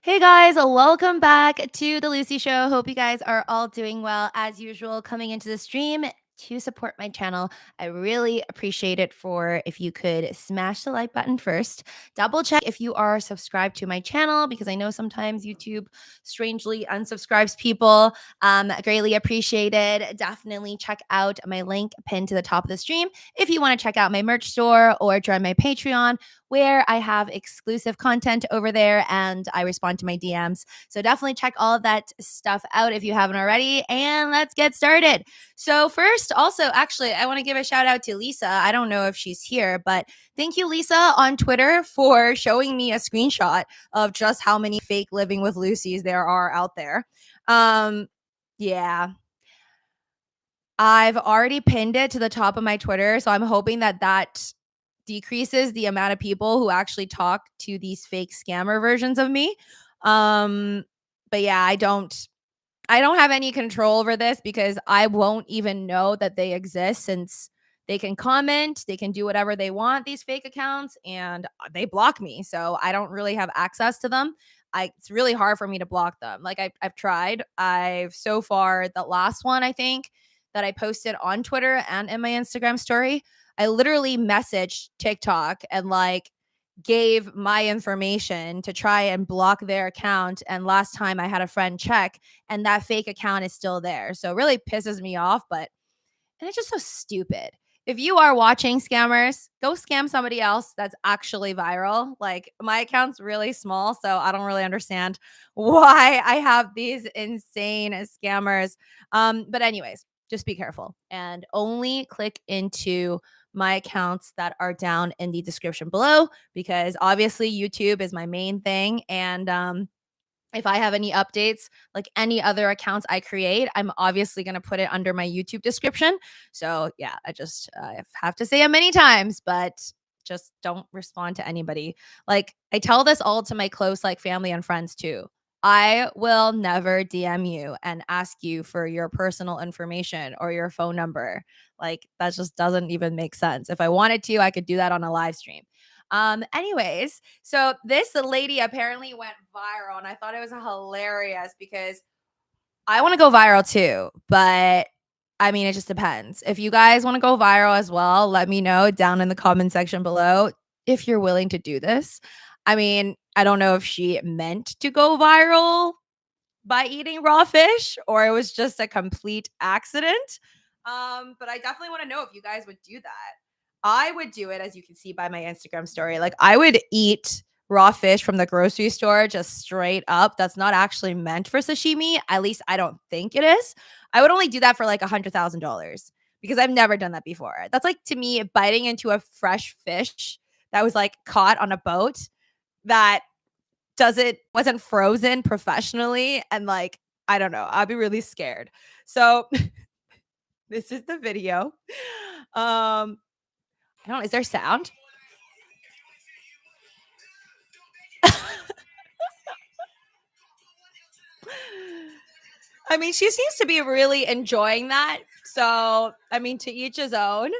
Hey guys, welcome back to the Lucy Show. Hope you guys are all doing well as usual. Coming into the stream to support my channel. I really appreciate it for if you could smash the like button first. Double check if you are subscribed to my channel because I know sometimes YouTube strangely unsubscribes people. Greatly appreciated. Definitely check out my link pinned to the top of the stream if you want to check out my merch store or join my Patreon where I have exclusive content over there and I respond to my DMs. So definitely check all of that stuff out if you haven't already. And let's get started. So, first, also, actually, I want to give a shout out to Lisa. I don't know if she's here, but thank you, Lisa, on Twitter for showing me a screenshot of just how many fake living with Lucy's there are out there. Yeah. I've already pinned it to the top of my Twitter, so I'm hoping that that decreases the amount of people who actually talk to these fake scammer versions of me. But yeah, I don't have any control over this because I won't even know that they exist since they can comment, they can do whatever they want, these fake accounts, and they block me. So I don't really have access to them. It's really hard for me to block them. Like I've tried. I've so far, the last one I think that I posted on Twitter and in my Instagram story, I literally messaged TikTok and gave my information to try and block their account. And last time I had a friend check and that fake account is still there. So it really pisses me off, but and it's just so stupid. If you are watching scammers, go scam somebody else that's actually viral. Like my account's really small, so I don't really understand why I have these insane scammers. But anyways, just be careful and only click into my accounts that are down in the description below because obviously YouTube is my main thing and if I have any updates, like any other accounts I create, I'm obviously going to put it under my YouTube description. So, yeah, I have to say it many times, but just don't respond to anybody. Like, I tell this all to my close, like, family and friends too. I will never DM you and ask you for your personal information or your phone number. Like, that just doesn't even make sense. If I wanted to, I could do that on a live stream. Anyways, so this lady apparently went viral, and I thought it was hilarious because I want to go viral too, but I mean, it just depends. If you guys want to go viral as well, let me know down in the comment section below if you're willing to do this. I mean, I don't know if she meant to go viral by eating raw fish or it was just a complete accident. But I definitely want to know if you guys would do that. I would do it, as you can see by my Instagram story. Like, I would eat raw fish from the grocery store just straight up. That's not actually meant for sashimi. At least I don't think it is. I would only do that for like $100,000 because I've never done that before. That's like to me biting into a fresh fish that was like caught on a boat that wasn't frozen professionally and like I don't know, I'd be really scared. So this is the video. I don't, is there sound? I mean, she seems to be really enjoying that. So, I mean, to each his own.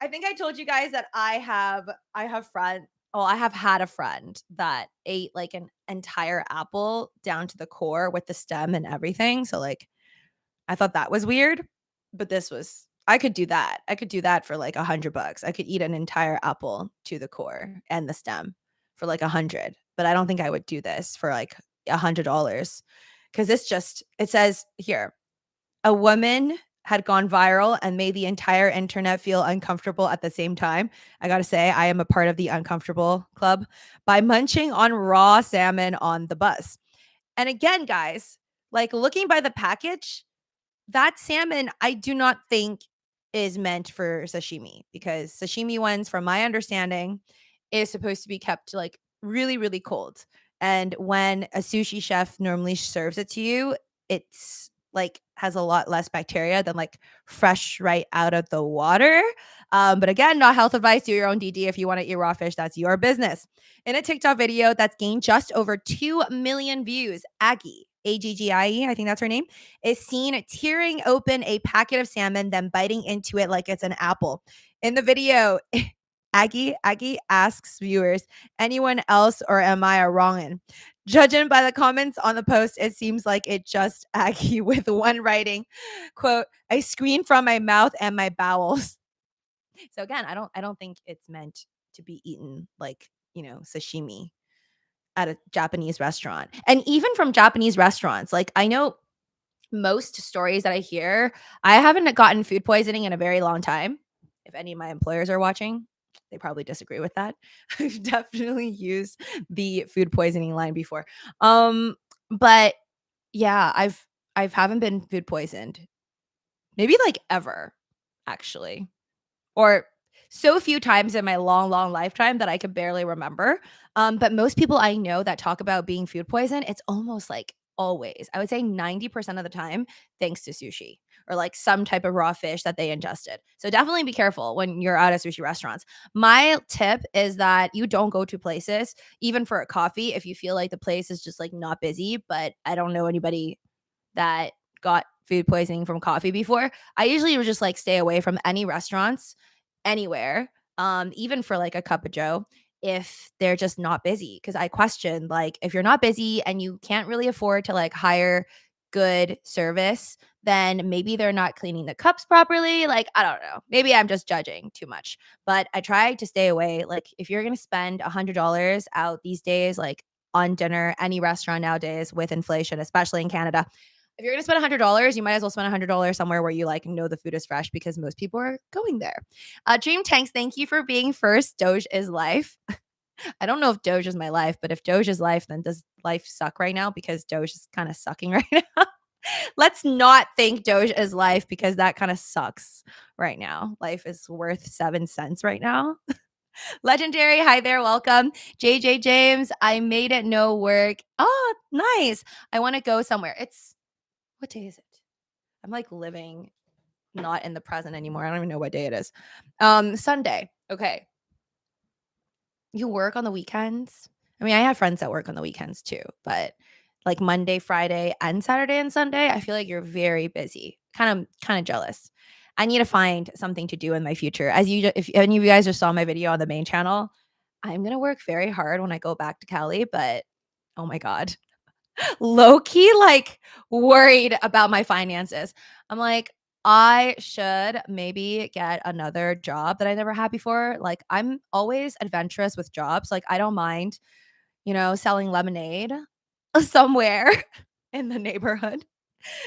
I think I told you guys that I have had a friend that ate like an entire apple down to the core with the stem and everything. So like I thought that was weird, but this was I could do that. I could do that for like $100. I could eat an entire apple to the core and the stem for like 100, but I don't think I would do this for like $100 because it says here a woman had gone viral and made the entire internet feel uncomfortable at the same time. I gotta say, I am a part of the uncomfortable club by munching on raw salmon on the bus. And again, guys, like looking by the package, that salmon I do not think is meant for sashimi because sashimi ones, from my understanding, is supposed to be kept like really, really cold. And when a sushi chef normally serves it to you, it's like has a lot less bacteria than like fresh right out of the water. But again, not health advice. Do your own DD. If you want to eat raw fish, that's your business. In a TikTok video that's gained just over 2 million views, Aggie, Aggie, I think that's her name, is seen tearing open a packet of salmon, then biting into it like it's an apple. In the video, Aggie asks viewers, anyone else or am I a wrongin'? Judging by the comments on the post, it seems like it just Aggie with one writing, quote, I scream from my mouth and my bowels. So again, I don't think it's meant to be eaten like, sashimi at a Japanese restaurant. And even from Japanese restaurants, like I know most stories that I hear, I haven't gotten food poisoning in a very long time. If any of my employers are watching, they probably disagree with that. I've definitely used the food poisoning line before. But yeah, I've haven't been food poisoned. Maybe like ever, actually. Or so few times in my long, long lifetime that I could barely remember. But most people I know that talk about being food poisoned, it's almost like always. I would say 90% of the time, thanks to sushi or like some type of raw fish that they ingested. So definitely be careful when you're out at sushi restaurants. My tip is that you don't go to places, even for a coffee, if you feel like the place is just like not busy. But I don't know anybody that got food poisoning from coffee before. I usually would just like stay away from any restaurants anywhere, even for like a cup of joe if they're just not busy. Cause I question like if you're not busy and you can't really afford to like hire good service, then maybe they're not cleaning the cups properly. Like, I don't know. Maybe I'm just judging too much. But I try to stay away. Like if you're gonna spend $100 out these days, like on dinner, any restaurant nowadays with inflation, especially in Canada, if you're gonna spend $100, you might as well spend $100 somewhere where you like know the food is fresh because most people are going there. Dream Tanks, thank you for being first. Doge is life. I don't know if Doge is my life, but if Doge is life, then does life suck right now because Doge is kind of sucking right now? Let's not think Doge is life because that kind of sucks right now. Life is worth 7 cents right now. Legendary, hi there, welcome. JJ James, I made it no work. Oh, nice. I want to go somewhere. It's what day is it? I'm like living not in the present anymore. I don't even know what day it is. Sunday. Okay. You work on the weekends? I mean, I have friends that work on the weekends too, but like Monday, Friday, and Saturday and Sunday, I feel like you're very busy. Kind of jealous. I need to find something to do in my future. If any of you guys just saw my video on the main channel, I'm gonna work very hard when I go back to Cali, but oh my god, low key like worried about my finances. I'm like, I should maybe get another job that I never had before. Like, I'm always adventurous with jobs. Like, I don't mind, selling lemonade somewhere in the neighborhood.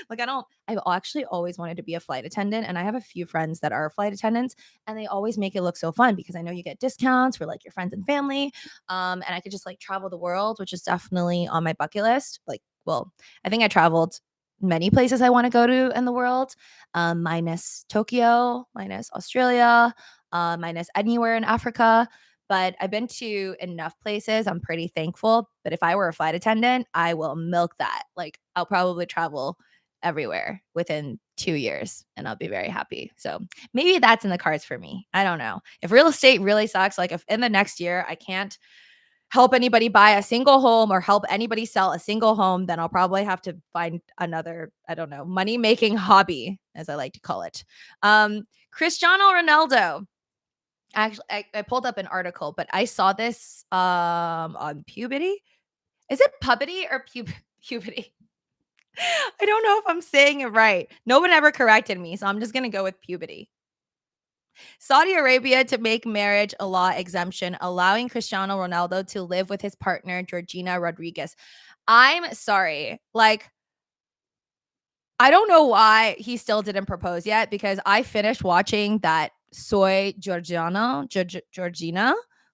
Like I've actually always wanted to be a flight attendant, and I have a few friends that are flight attendants, and they always make it look so fun because I know you get discounts for like your friends and family. And I could just like travel the world, which is definitely on my bucket list. Like, well, I think I traveled many places I want to go to in the world, minus Tokyo, minus Australia, minus anywhere in Africa. But I've been to enough places. I'm pretty thankful. But if I were a flight attendant, I will milk that. Like, I'll probably travel everywhere within 2 years and I'll be very happy. So maybe that's in the cards for me. I don't know. If real estate really sucks, like if in the next year I can't help anybody buy a single home or help anybody sell a single home, then I'll probably have to find another, I don't know, money making hobby, as I like to call it. Cristiano Ronaldo. Actually, I pulled up an article, but I saw this on Puberty. Is it Puberty or Puberty? I don't know if I'm saying it right. No one ever corrected me, so I'm just gonna go with puberty. Saudi Arabia to make marriage a law exemption, allowing Cristiano Ronaldo to live with his partner, Georgina Rodriguez. I'm sorry. Like, I don't know why he still didn't propose yet because I finished watching that Soy Georgina,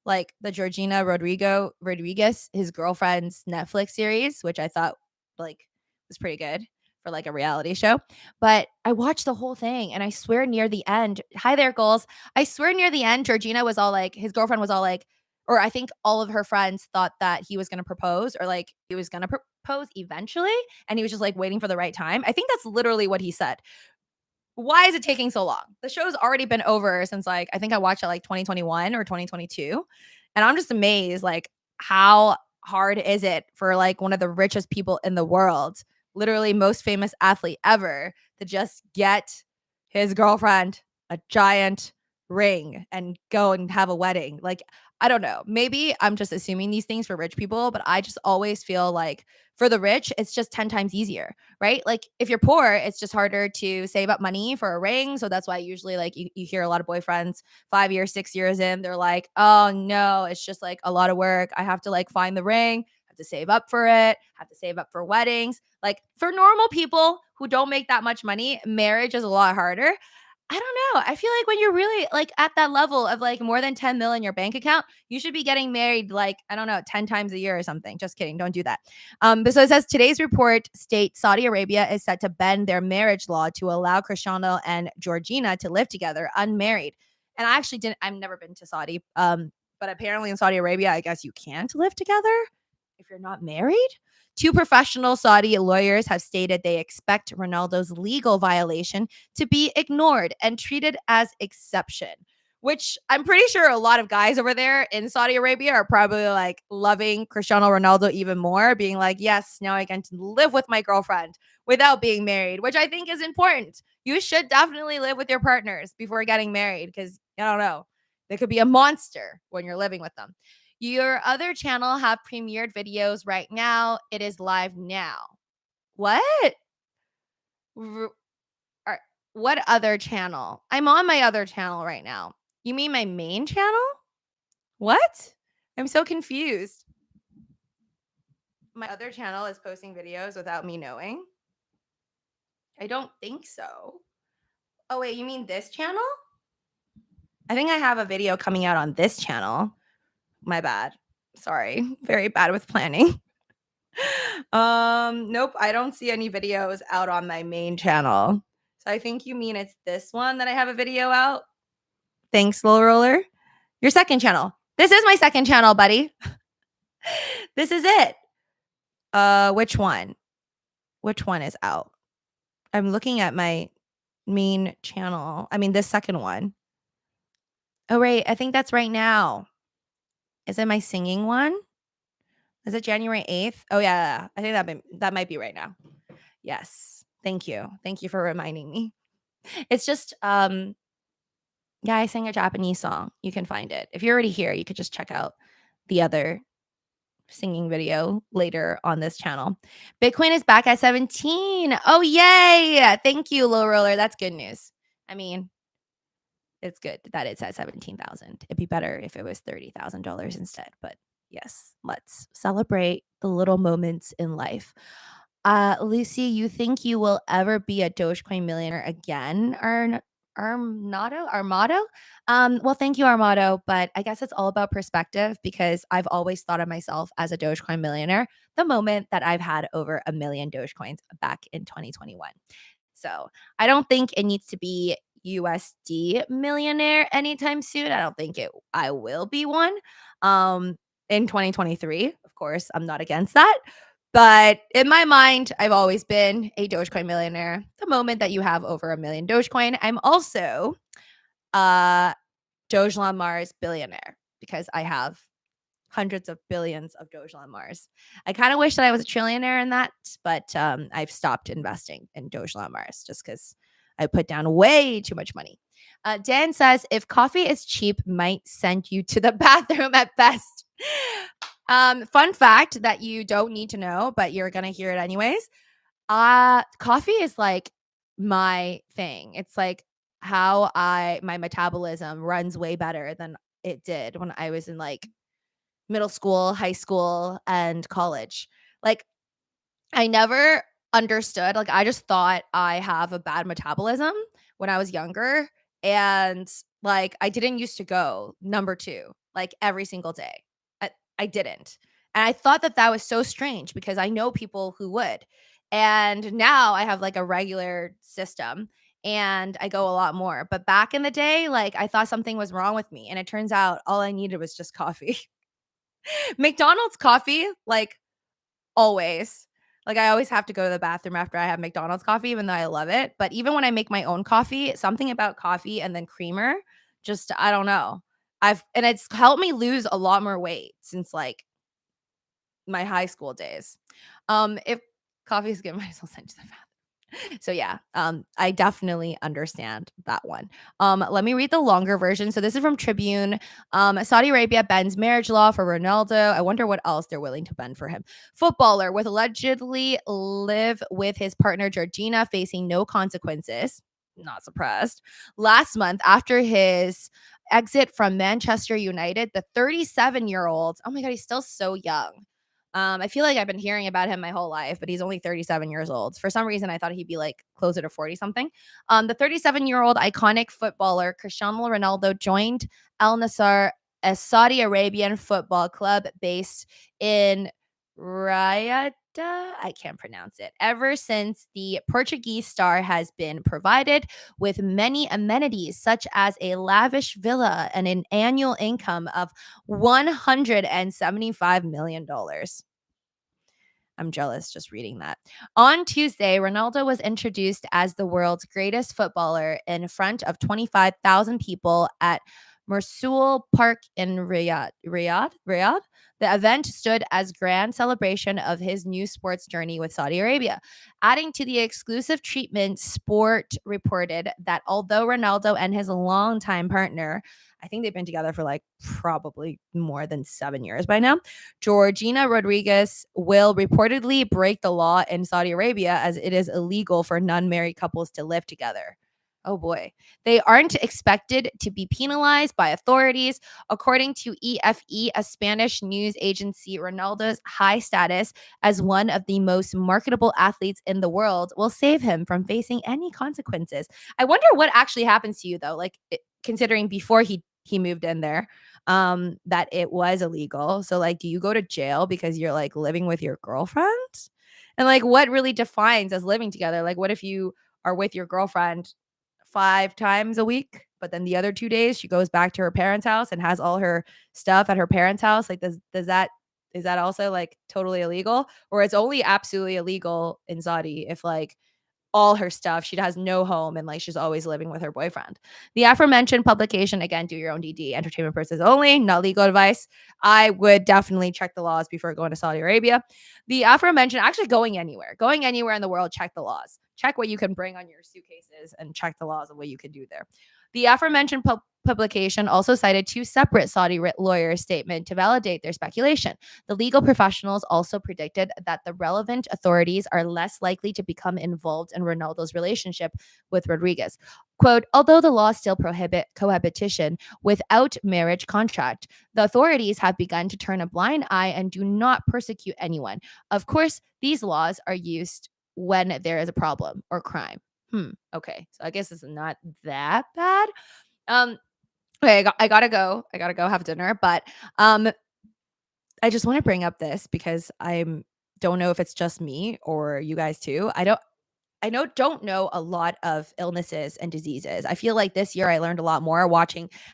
like the Georgina Rodriguez, his girlfriend's Netflix series, which I thought like was pretty good for like a reality show. But I watched the whole thing and I swear near the end, hi there, goals. I swear near the end, Georgina was all like, his girlfriend was all like, or I think all of her friends thought that he was going to propose or like he was going to propose eventually and he was just like waiting for the right time. I think that's literally what he said. Why is it taking so long? The show's already been over since like I think I watched it like 2021 or 2022. And I'm just amazed like how hard is it for like one of the richest people in the world, literally most famous athlete ever, to just get his girlfriend a giant ring and go and have a wedding. Like I don't know. Maybe I'm just assuming these things for rich people, but I just always feel like for the rich, it's just 10 times easier, right? Like if you're poor, it's just harder to save up money for a ring. So that's why usually like you hear a lot of boyfriends 5 years, 6 years in, they're like, oh no, it's just like a lot of work. I have to like find the ring, have to save up for it, have to save up for weddings. Like for normal people who don't make that much money, marriage is a lot harder. I don't know. I feel like when you're really like at that level of like more than 10 mil in your bank account, you should be getting married like, I don't know, 10 times a year or something. Just kidding. Don't do that. But so it says today's report states Saudi Arabia is set to bend their marriage law to allow Cristiano and Georgina to live together unmarried. And I actually didn't, I've never been to Saudi. But apparently in Saudi Arabia, I guess you can't live together if you're not married. Two professional Saudi lawyers have stated they expect Ronaldo's legal violation to be ignored and treated as exception, which I'm pretty sure a lot of guys over there in Saudi Arabia are probably like loving Cristiano Ronaldo even more, being like, yes, now I can live with my girlfriend without being married, which I think is important. You should definitely live with your partners before getting married because I don't know, they could be a monster when you're living with them. Your other channel have premiered videos right now. It is live now. What? What other channel? I'm on my other channel right now. You mean my main channel? What? I'm so confused. My other channel is posting videos without me knowing? I don't think so. Oh, wait, you mean this channel? I think I have a video coming out on this channel. My bad. Sorry. Very bad with planning. Nope, I don't see any videos out on my main channel. So I think you mean it's this one that I have a video out. Thanks, Low Roller. Your second channel. This is my second channel, buddy. This is it. Which one? Which one is out? I'm looking at my main channel. I mean, this second one. Oh, right. I think that's right now. Is it my singing one? Is it January 8th? Oh, yeah. I think that might be right now. Yes. Thank you. Thank you for reminding me. It's just, yeah, I sang a Japanese song. You can find it. If you're already here, you could just check out the other singing video later on this channel. Bitcoin is back at 17. Oh, yay. Thank you, Low Roller. That's good news. I mean, it's good that it's at 17,000. It'd be better if it was $30,000 instead. But yes, let's celebrate the little moments in life. Lucy, you think you will ever be a Dogecoin millionaire again? Armado? Well, thank you, Armado. But I guess it's all about perspective because I've always thought of myself as a Dogecoin millionaire the moment that I've had over 1 million Dogecoins back in 2021. So I don't think it needs to be USD millionaire anytime soon. I don't think I will be one. In 2023, of course, I'm not against that. But in my mind, I've always been a Dogecoin millionaire. The moment that you have over 1 million Dogecoin, I'm also Dogeland Mars billionaire because I have hundreds of billions of Dogeland Mars. I kind of wish that I was a trillionaire in that, but I've stopped investing in Dogeland Mars just because I put down way too much money. Dan says, if coffee is cheap, might send you to the bathroom at best. Fun fact that you don't need to know, but you're going to hear it anyways. Coffee is like my thing. It's like how my metabolism runs way better than it did when I was in like middle school, high school, and college. Like I never understood. Like I just thought I have a bad metabolism when I was younger. And like I didn't used to go number 2 like every single day. I didn't. And I thought that was so strange because I know people who would. And now I have like a regular system and I go a lot more. But back in the day, like I thought something was wrong with me. And it turns out all I needed was just coffee. McDonald's coffee, like always. Like I always have to go to the bathroom after I have McDonald's coffee, even though I love it. But even when I make my own coffee, something about coffee and then creamer, just I don't know. And it's helped me lose a lot more weight since like my high school days. If coffee is good, might as well send to the bathroom. So yeah, I definitely understand that one. Let me read the longer version. So this is from Tribune. Saudi Arabia bends marriage law for Ronaldo. I wonder what else they're willing to bend for him. Footballer with allegedly live with his partner Georgina facing no consequences. Not surprised. Last month, after his exit from Manchester United, the 37-year-old, oh my God, he's still so young. I feel like I've been hearing about him my whole life, but he's only 37 years old. For some reason, I thought he'd be like closer to 40 something. The 37-year-old iconic footballer Cristiano Ronaldo joined Al Nassr, a Saudi Arabian football club based in Riyadh. I can't pronounce it. Ever since the Portuguese star has been provided with many amenities, such as a lavish villa and an annual income of $175 million. I'm jealous just reading that. On Tuesday, Ronaldo was introduced as the world's greatest footballer in front of 25,000 people at Mersul Park in Riyadh. The event stood as grand celebration of his new sports journey with Saudi Arabia. Adding to the exclusive treatment, Sport reported that although Ronaldo and his longtime partner, I think they've been together for like probably more than 7 years by now, Georgina Rodriguez will reportedly break the law in Saudi Arabia as it is illegal for non-married couples to live together. Oh boy. They aren't expected to be penalized by authorities. According to EFE, a Spanish news agency, Ronaldo's high status as one of the most marketable athletes in the world will save him from facing any consequences. I wonder what actually happens to you though, like considering before he moved in there, that it was illegal. So like, do you go to jail because you're like living with your girlfriend? And like, what really defines as living together? Like, what if you are with your girlfriend 5 times a week, but then the other 2 days she goes back to her parents' house and has all her stuff at her parents' house? Like, does that is that also like totally illegal, or it's only absolutely illegal in Saudi if like all her stuff. She has no home and like she's always living with her boyfriend. The aforementioned publication, again, do your own DD, entertainment purposes only, not legal advice. I would definitely check the laws before going to Saudi Arabia. The aforementioned, actually going anywhere in the world, check the laws. Check what you can bring on your suitcases and check the laws of what you can do there. The aforementioned publication also cited two separate Saudi lawyers' statement to validate their speculation. The legal professionals also predicted that the relevant authorities are less likely to become involved in Ronaldo's relationship with Rodriguez. Quote, although the laws still prohibit cohabitation without marriage contract, the authorities have begun to turn a blind eye and do not persecute anyone. Of course, these laws are used when there is a problem or crime. Okay. So I guess it's not that bad. Okay, I gotta go. I gotta go have dinner. But I just want to bring up this because I don't know if it's just me or you guys too. Don't know a lot of illnesses and diseases. I feel like this year I learned a lot more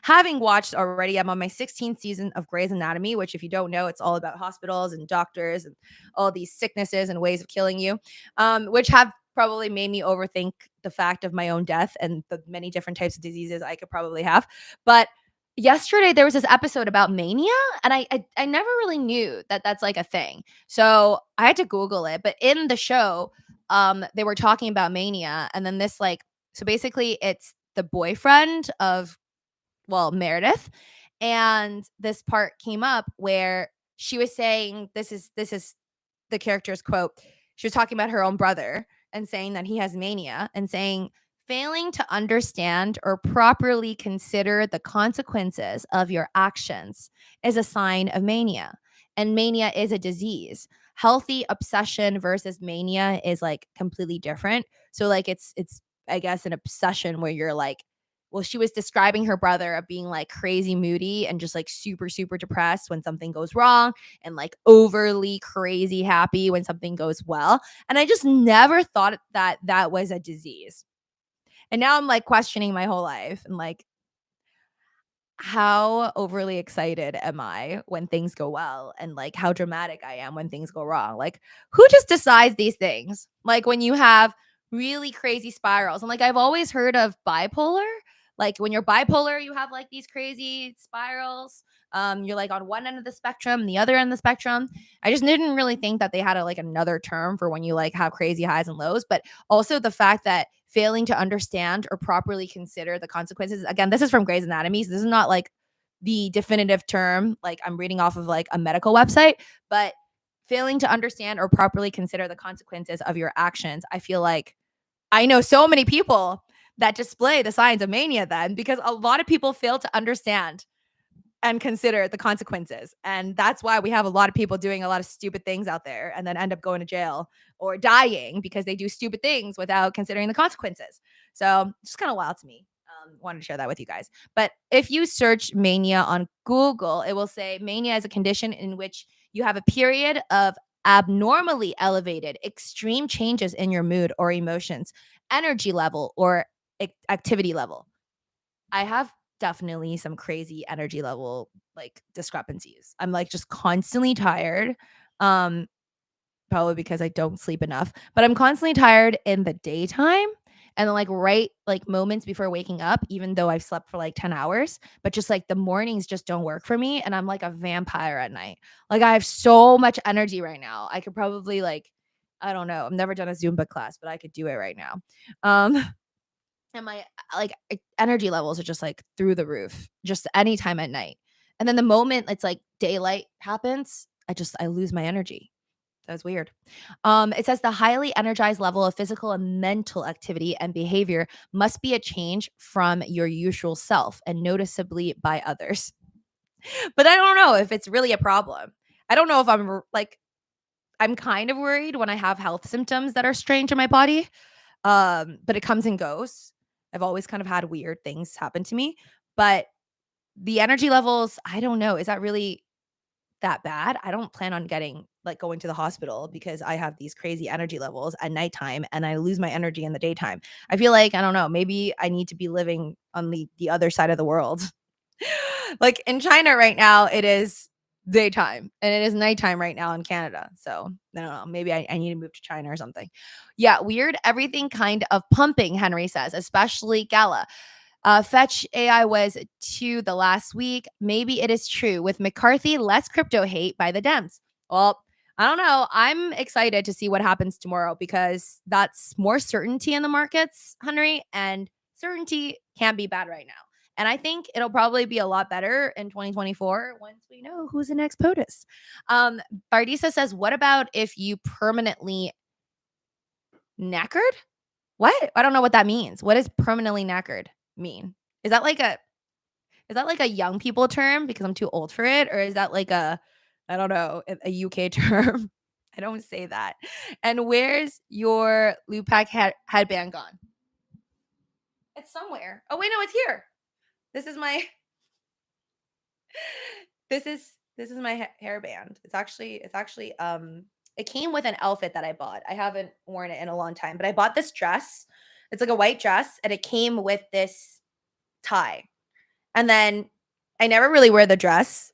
having watched already. I'm on my 16th season of Grey's Anatomy, which if you don't know, it's all about hospitals and doctors and all these sicknesses and ways of killing you, which have probably made me overthink the fact of my own death and the many different types of diseases I could probably have. But yesterday there was this episode about mania, and I never really knew that that's like a thing. So I had to Google it. But in the show, they were talking about mania, and then this like, so basically it's the boyfriend of, well, Meredith, and this part came up where she was saying, this is the character's quote. She was talking about her own brother and saying that he has mania and saying, failing to understand or properly consider the consequences of your actions is a sign of mania. And mania is a disease. Healthy obsession versus mania is like completely different. So like it's I guess an obsession where you're like, well, she was describing her brother of being like crazy moody and just like super, super depressed when something goes wrong and like overly crazy happy when something goes well. And I just never thought that that was a disease. And now I'm like questioning my whole life and like, how overly excited am I when things go well and like how dramatic I am when things go wrong? Like, who just decides these things? Like when you have really crazy spirals. And like I've always heard of bipolar, Like when you're bipolar, you have like these crazy spirals. You're like on one end of the spectrum, the other end of the spectrum. I just didn't really think that they had like another term for when you like have crazy highs and lows, but also the fact that failing to understand or properly consider the consequences. Again, this is from Grey's Anatomy, so this is not like the definitive term, like I'm reading off of like a medical website, but failing to understand or properly consider the consequences of your actions. I feel like I know so many people that display the signs of mania then because a lot of people fail to understand and consider the consequences. And that's why we have a lot of people doing a lot of stupid things out there and then end up going to jail or dying because they do stupid things without considering the consequences. So it's just kind of wild to me. Wanted to share that with you guys. But if you search mania on Google, it will say mania is a condition in which you have a period of abnormally elevated, extreme changes in your mood or emotions, energy level, or activity level. I have definitely some crazy energy level like discrepancies. I'm like just constantly tired. Um Probably because I don't sleep enough, but I'm constantly tired in the daytime and then like right like moments before waking up even though I've slept for like 10 hours, but just like the mornings just don't work for me and I'm like a vampire at night. Like I have so much energy right now. I could probably like I don't know. I've never done a Zumba class, but I could do it right now. Um and my like energy levels are just like through the roof just anytime at night, and then the moment it's like daylight happens I lose my energy. That's weird. It says the highly energized level of physical and mental activity and behavior must be a change from your usual self and noticeably by others. But I don't know if it's really a problem. I don't know if like I'm kind of worried when I have health symptoms that are strange in my body. But it comes and goes. I've always kind of had weird things happen to me, but the energy levels, I don't know. Is that really that bad? I don't plan on getting like going to the hospital because I have these crazy energy levels at nighttime and I lose my energy in the daytime. I feel like, I don't know, maybe I need to be living on the other side of the world. Like in China right now, it is daytime and it is nighttime right now in Canada. So I don't know. Maybe I need to move to China or something. Yeah, weird. Everything kind of pumping, Henry says, especially Gala. Fetch AI was to the last week. Maybe it is true. With McCarthy, less crypto hate by the Dems. Well, I don't know. I'm excited to see what happens tomorrow because that's more certainty in the markets, Henry, and certainty can't be bad right now. And I think it'll probably be a lot better in 2024 once we know who's the next POTUS. Um, Bardisa says, what about if you permanently knackered? What? I don't know what that means. What does permanently knackered mean? Is that like a is that like a young people term because I'm too old for it? Or is that like a I don't know, a UK term? I don't say that. And where's your Lupac headband gone? It's somewhere. Oh wait, no, it's here. This is my this is my hairband. It's actually it came with an outfit that I bought. I haven't worn it in a long time, but I bought this dress. It's like a white dress and it came with this tie. And then I never really wear the dress.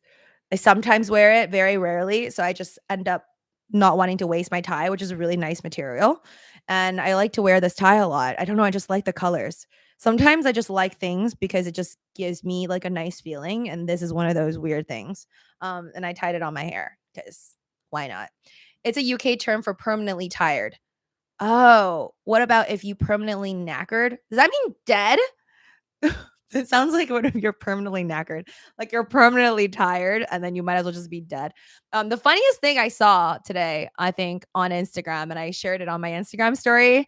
I sometimes wear it, very rarely, so I just end up not wanting to waste my tie, which is a really nice material, and I like to wear this tie a lot. I don't know, I just like the colors. Sometimes I just like things because it just gives me, like, a nice feeling, and this is one of those weird things, and I tied it on my hair because why not? It's a UK term for permanently tired. Oh, what about if you permanently knackered? Does that mean dead? It sounds like what if you're permanently knackered, like you're permanently tired, and then you might as well just be dead. The funniest thing I saw today, I think, on Instagram, and I shared it on my Instagram story,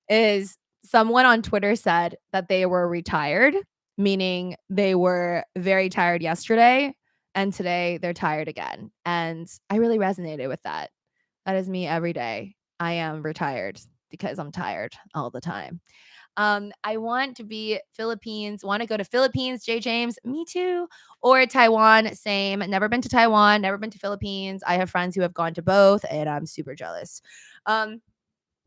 is someone on Twitter said that they were retired, meaning they were very tired yesterday, and today they're tired again. And I really resonated with that. That is me every day. I am retired because I'm tired all the time. I want to be Philippines, want to go to Philippines, J. James, me too. Or Taiwan, same. Never been to Taiwan, never been to Philippines. I have friends who have gone to both, and I'm super jealous. Um,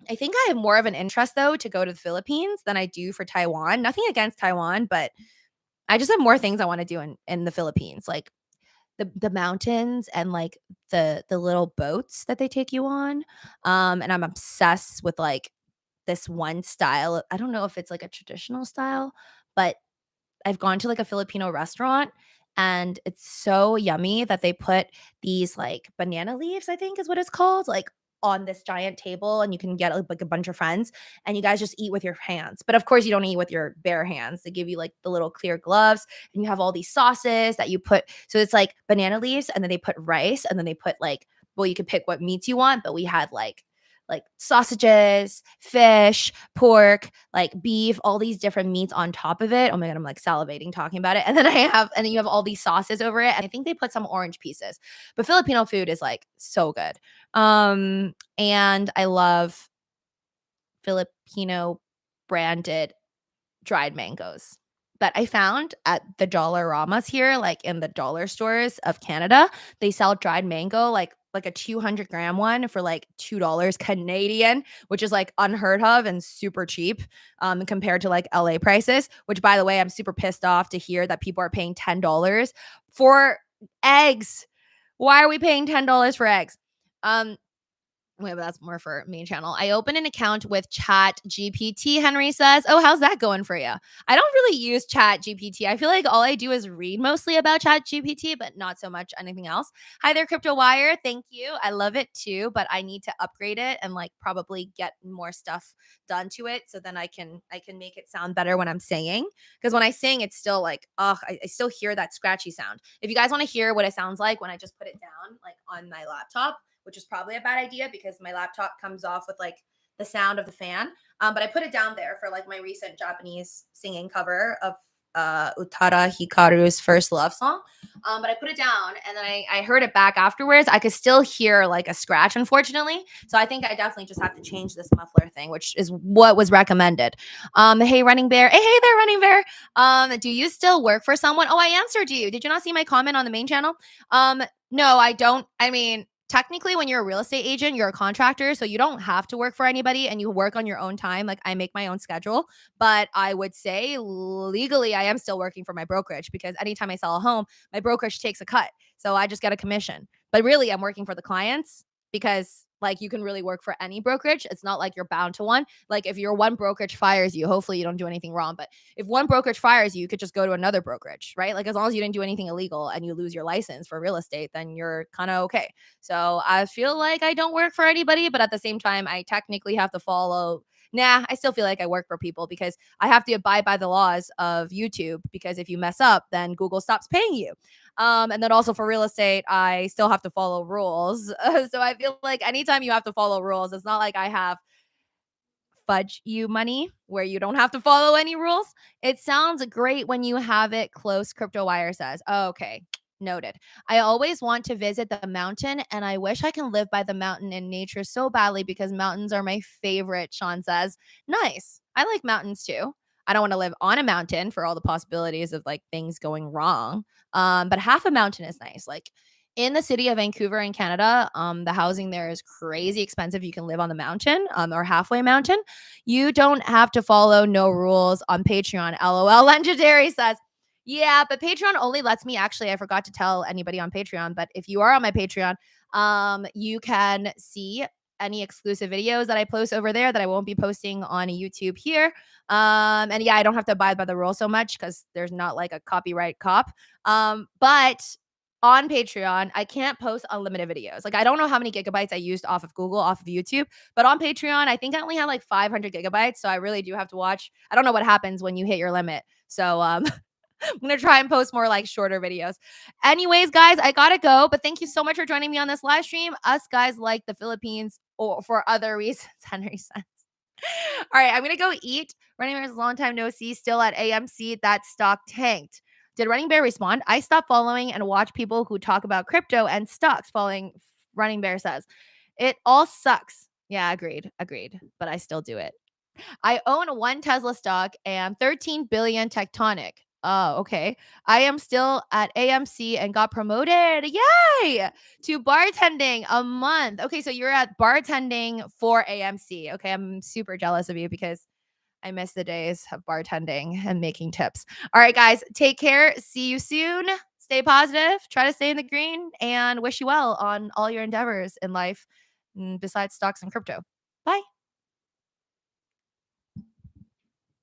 I think I have more of an interest though to go to the Philippines than I do for Taiwan. Nothing against Taiwan, but I just have more things I want to do in the Philippines, like the mountains and like the little boats that they take you on. And I'm obsessed with like this one style. I don't know if it's like a traditional style, but I've gone to like a Filipino restaurant and it's so yummy that they put these like banana leaves, I think is what it's called, like on this giant table and you can get like a bunch of friends and you guys just eat with your hands. But of course you don't eat with your bare hands. They give you like the little clear gloves and you have all these sauces that you put. So it's like banana leaves and then they put rice and then they put like, well, you can pick what meats you want, but we had like sausages, fish, pork, like beef, all these different meats on top of it. Oh my god, I'm like salivating talking about it. And then you have all these sauces over it. And I think they put some orange pieces. But Filipino food is like so good. And I love Filipino branded dried mangoes that I found at the Dollar-ramas here, like in the dollar stores of Canada. They sell dried mango, like a 200-gram one for like $2 Canadian, which is like unheard of and super cheap compared to like LA prices, which by the way, I'm super pissed off to hear that people are paying $10 for eggs. Why are we paying $10 for eggs? Wait, but that's more for main channel. I opened an account with Chat GPT, Henry says. Oh, how's that going for you? I don't really use Chat GPT. I feel like all I do is read mostly about Chat GPT, but not so much anything else. Hi there, Crypto Wire. Thank you. I love it too, but I need to upgrade it and like probably get more stuff done to it so then I can make it sound better when I'm singing. Because when I sing, it's still like, I still hear that scratchy sound. If you guys want to hear what it sounds like when I just put it down, like on my laptop, which is probably a bad idea because my laptop comes off with like the sound of the fan. But I put it down there for like my recent Japanese singing cover of Utada Hikaru's First Love Song. But I put it down and then I heard it back afterwards. I could still hear like a scratch, unfortunately. So I think I definitely just have to change this muffler thing, which is what was recommended. Hey, Running Bear. Hey there, Running Bear. Do you still work for someone? Oh, I answered you. Did you not see my comment on the main channel? No, I don't. I mean, technically when you're a real estate agent, you're a contractor, so you don't have to work for anybody and you work on your own time. Like I make my own schedule, but I would say legally I am still working for my brokerage because anytime I sell a home, my brokerage takes a cut. So I just get a commission. But really I'm working for the clients because like you can really work for any brokerage. It's not like you're bound to one. Like if your one brokerage fires you, hopefully you don't do anything wrong, but if one brokerage fires you, you could just go to another brokerage, right? Like as long as you didn't do anything illegal and you lose your license for real estate, then you're kind of okay. So I feel like I don't work for anybody, but at the same time, I technically have to follow. Nah, I still feel like I work for people because I have to abide by the laws of YouTube because if you mess up, then Google stops paying you. And then also for real estate, I still have to follow rules. So I feel like anytime you have to follow rules, it's not like I have fudge you money where you don't have to follow any rules. It sounds great when you have it close, Crypto Wire says. Oh, okay. Noted. I always want to visit the mountain and I wish I can live by the mountain in nature so badly because mountains are my favorite, Sean says. Nice. I like mountains too. I don't want to live on a mountain for all the possibilities of like things going wrong. But half a mountain is nice. Like in the city of Vancouver in Canada, the housing there is crazy expensive. You can live on the mountain or halfway mountain. You don't have to follow no rules on Patreon. LOL. Legendary says, yeah, but Patreon only lets me actually, I forgot to tell anybody on Patreon, but if you are on my Patreon, you can see any exclusive videos that I post over there that I won't be posting on YouTube here. And yeah, I don't have to abide by the rules so much because there's not like a copyright cop. But on Patreon, I can't post unlimited videos. Like I don't know how many gigabytes I used off of Google, off of YouTube, but on Patreon, I think I only have like 500 gigabytes. So I really do have to watch. I don't know what happens when you hit your limit. So I'm gonna try and post more like shorter videos. Anyways, guys, I gotta go. But thank you so much for joining me on this live stream. Us guys like the Philippines or for other reasons, Henry says. All right, I'm gonna go eat. Running Bear's long time no see, still at AMC. That stock tanked. Did Running Bear respond? I stopped following and watch people who talk about crypto and stocks. Following Running Bear says, it all sucks. Yeah, agreed. But I still do it. I own one Tesla stock and 13 billion Tectonic. Oh, okay. I am still at AMC and got promoted. Yay! To bartending a month. Okay, so you're at bartending for AMC. Okay, I'm super jealous of you because I miss the days of bartending and making tips. All right, guys, take care. See you soon. Stay positive. Try to stay in the green and wish you well on all your endeavors in life besides stocks and crypto. Bye.